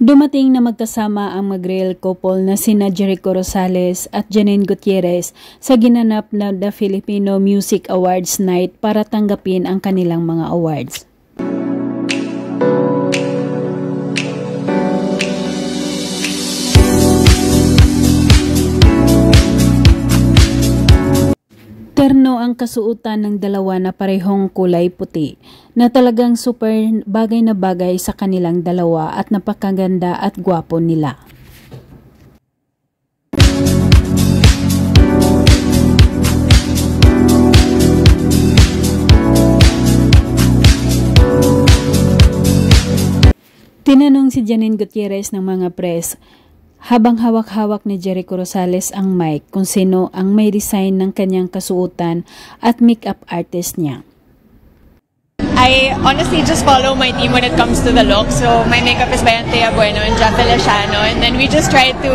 Dumating na magkasama ang mag-real couple na sina Jericho Rosales at Janine Gutierrez sa ginanap na The Filipino Music Awards Night para tanggapin ang kanilang mga awards. Terno ang kasuotan ng dalawa na parehong kulay puti, na talagang super bagay na bagay sa kanilang dalawa at napakaganda at gwapo nila. Tinanong si Janine Gutierrez ng mga press, habang hawak-hawak ni Jericho Rosales ang mic kung sino ang may design ng kanyang kasuotan at makeup artist niya. I honestly just follow my team when it comes to the look. So my makeup is by Antea Bueno and Jack Feliciano, and then we just try to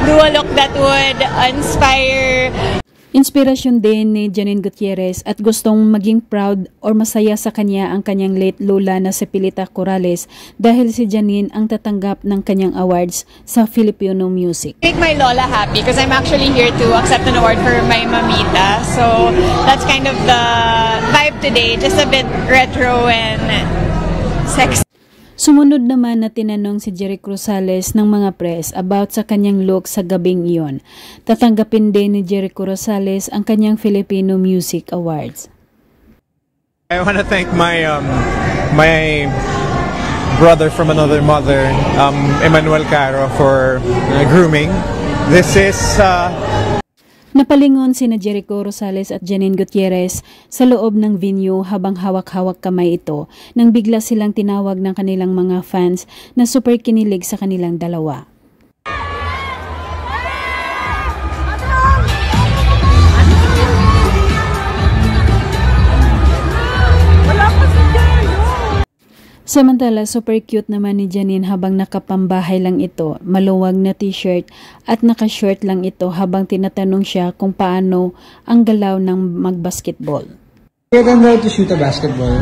do a look that would inspire. Inspirasyon din ni Janine Gutierrez at gustong maging proud or masaya sa kanya ang kanyang late lola na si Pilita Corrales dahil si Janine ang tatanggap ng kanyang awards sa Filipino music. Make my lola happy because I'm actually here to accept an award for my mamita. So that's kind of the vibe today, just a bit retro and sexy. Sumunod naman na tinanong si Jericho Rosales ng mga press about sa kanyang look sa gabing iyon. Tatanggapin din ni Jericho Rosales ang kanyang Filipino Music Awards. I want to thank my brother from another mother, Emmanuel Caro, for grooming. This is Napalingon sina Jericho Rosales at Janine Gutierrez sa loob ng venue habang hawak-hawak kamay ito nang bigla silang tinawag ng kanilang mga fans na super kinilig sa kanilang dalawa. Samantala, super cute naman ni Janine habang nakapambahay lang ito, maluwag na t-shirt at naka-short lang ito habang tinatanong siya kung paano ang galaw ng mag-basketball. You're going to shoot a basketball.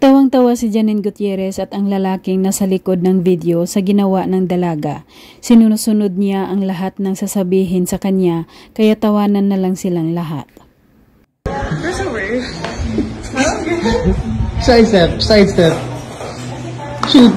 Tawang-tawa si Janine Gutierrez at ang lalaking nasa likod ng video sa ginawa ng dalaga. Sinusunod niya ang lahat ng sasabihin sa kanya, kaya tawanan na lang silang lahat. Side step. Shoot.